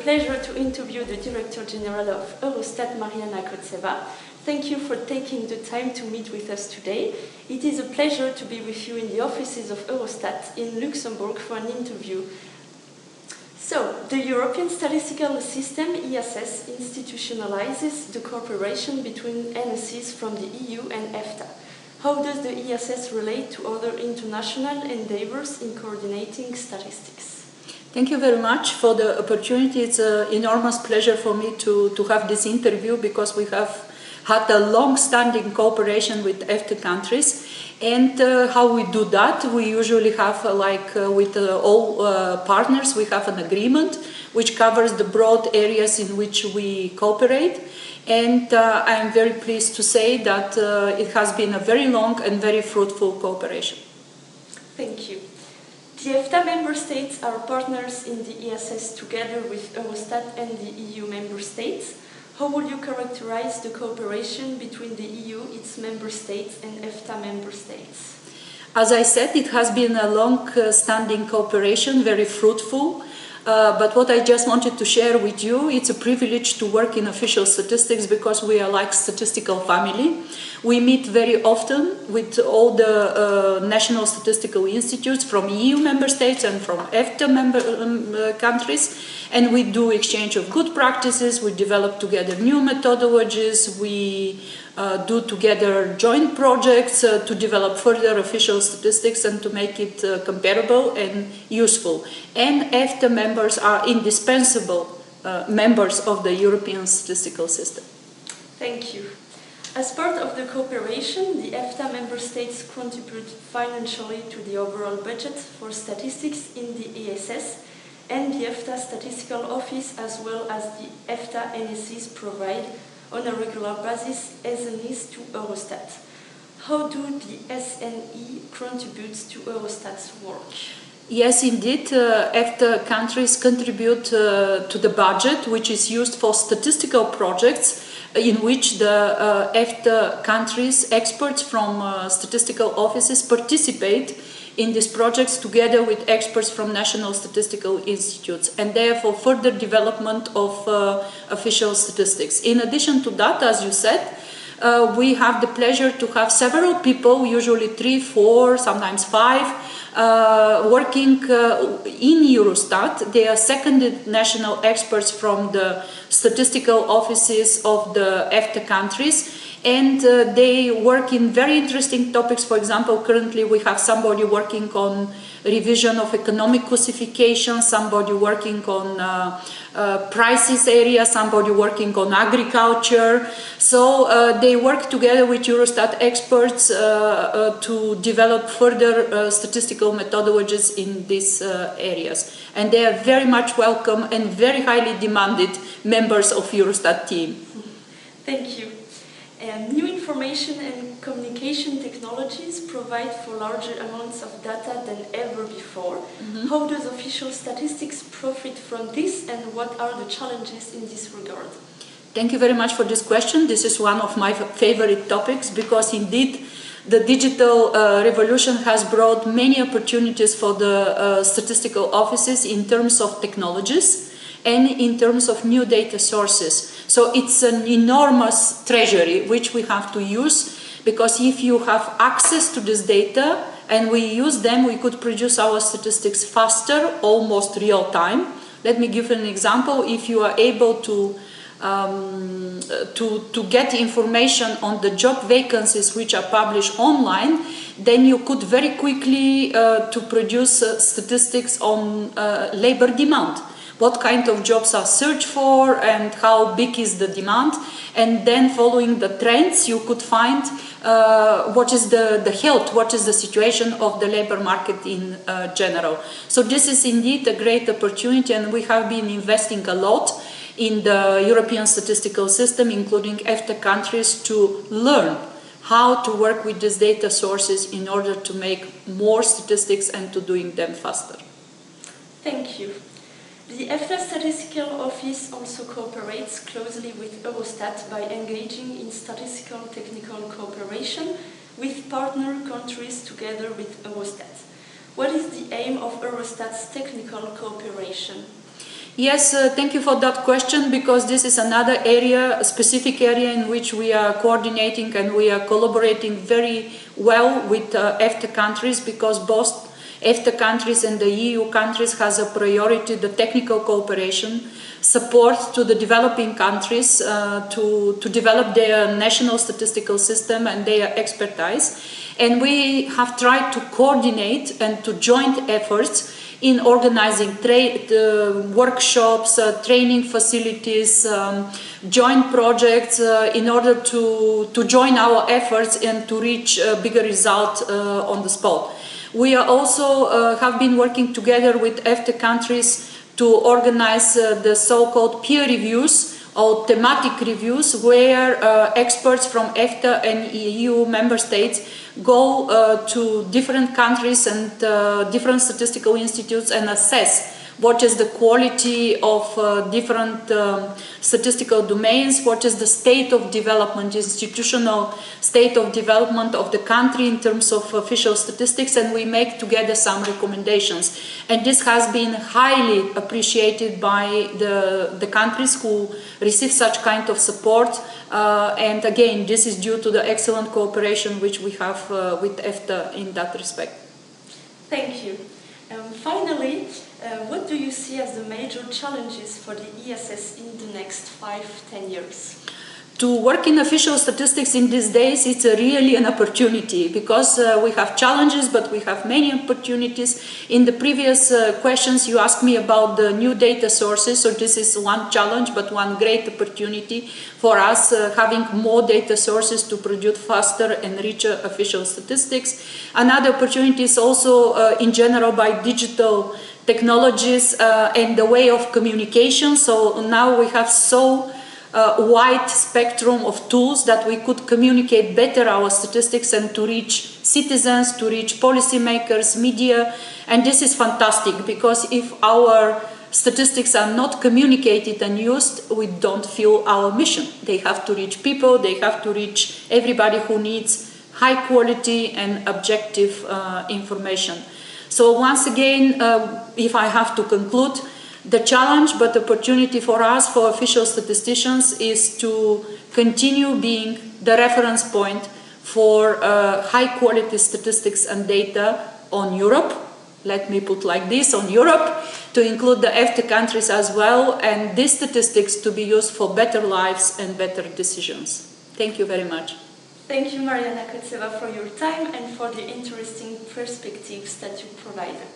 pleasure to interview the Director General of Eurostat, Mariana Kotzeva. Thank you for taking the time to meet with us today. It is a pleasure to be with you in the offices of Eurostat in Luxembourg for an interview. So, the European Statistical System, ESS, institutionalizes the cooperation between NSCs from the EU and EFTA. How does the ESS relate to other international endeavors in coordinating statistics? Thank you very much for the opportunity. It's an enormous pleasure for me to have this interview because we have had a long-standing cooperation with EFTA countries. And how we do that, we usually have, with all partners, we have an agreement which covers the broad areas in which we cooperate. And I am very pleased to say that it has been a very long and very fruitful cooperation. Thank you. The EFTA member states are partners in the ESS together with Eurostat and the EU member states. How would you characterize the cooperation between the EU, its member states, and EFTA member states? As I said, it has been a long-standing cooperation, very fruitful. But what I just wanted to share with you, it's a privilege to work in official statistics because we are like statistical family. We meet very often with all the national statistical institutes from EU member states and from EFTA member countries, and we do exchange of good practices, we develop together new methodologies, we do together joint projects to develop further official statistics and to make it comparable and useful. And EFTA members are indispensable members of the European statistical system. Thank you. As part of the cooperation, the EFTA member states contribute financially to the overall budget for statistics in the ESS, and the EFTA Statistical Office as well as the EFTA NSCs provide on a regular basis SNEs to Eurostat. How do the SNE contribute to Eurostat's work? Yes, indeed, EFTA countries contribute to the budget, which is used for statistical projects in which the EFTA countries, experts from statistical offices participate in these projects together with experts from national statistical institutes, and therefore further development of official statistics. In addition to that, as you said, we have the pleasure to have several people, usually 3, 4, sometimes 5, working in Eurostat. They are seconded national experts from the statistical offices of the EFTA countries, and they work in very interesting topics. For example, currently we have somebody working on revision of economic classification, somebody working on prices area, somebody working on agriculture. So they work together with Eurostat experts to develop further statistical methodologies in these areas. And they are very much welcome and very highly demanded members of Eurostat team. Thank you. New information and communication technologies provide for larger amounts of data than ever before. Mm-hmm. How does official statistics profit from this, and what are the challenges in this regard? Thank you very much for this question. This is one of my favorite topics because indeed the digital revolution has brought many opportunities for the statistical offices in terms of technologies and in terms of new data sources. So it's an enormous treasury which we have to use, because if you have access to this data and we use them, we could produce our statistics faster, almost real time. Let me give an example. If you are able to get information on the job vacancies which are published online, then you could very quickly to produce statistics on labor demand. What kind of jobs are searched for and how big is the demand, and then following the trends you could find what is the health, what is the situation of the labor market in general. So this is indeed a great opportunity, and we have been investing a lot in the European statistical system, including EFTA countries, to learn how to work with these data sources in order to make more statistics and to doing them faster. Thank you. The EFTA Statistical Office also cooperates closely with Eurostat by engaging in statistical technical cooperation with partner countries together with Eurostat. What is the aim of Eurostat's technical cooperation? Yes, thank you for that question, because this is another area, a specific area in which we are coordinating and we are collaborating very well with EFTA countries, because both EFTA countries and the EU countries has a priority, the technical cooperation, support to the developing countries to develop their national statistical system and their expertise. And we have tried to coordinate and to joint efforts in organizing workshops, training facilities, joint projects in order to join our efforts and to reach a bigger result on the spot. We are also have been working together with EFTA countries to organize the so-called peer reviews or thematic reviews, where experts from EFTA and EU member states go to different countries and different statistical institutes and assess what is the quality of different statistical domains, what is the state of development, institutional state of development of the country in terms of official statistics, and we make together some recommendations. And this has been highly appreciated by the countries who receive such kind of support. And again, this is due to the excellent cooperation which we have with EFTA in that respect. Thank you. Finally, what do you see as the major challenges for the ESS in the next 5-10 years? To work in official statistics in these days, it's really an opportunity, because we have challenges, but we have many opportunities. In the previous questions, you asked me about the new data sources, so this is one challenge, but one great opportunity for us, having more data sources to produce faster and richer official statistics. Another opportunity is also in general by digital technologies and the way of communication. So now we have so wide spectrum of tools that we could communicate better our statistics and to reach citizens, to reach policymakers, media. And this is fantastic, because if our statistics are not communicated and used, we don't feel our mission. They have to reach people, they have to reach everybody who needs high quality and objective information. So once again, if I have to conclude, the challenge but opportunity for us, for official statisticians, is to continue being the reference point for high quality statistics and data on Europe. Let me put like this, on Europe, to include the EFTA countries as well, and these statistics to be used for better lives and better decisions. Thank you very much. Thank you, Mariana Kotzeva, for your time and for the interesting perspectives that you provided.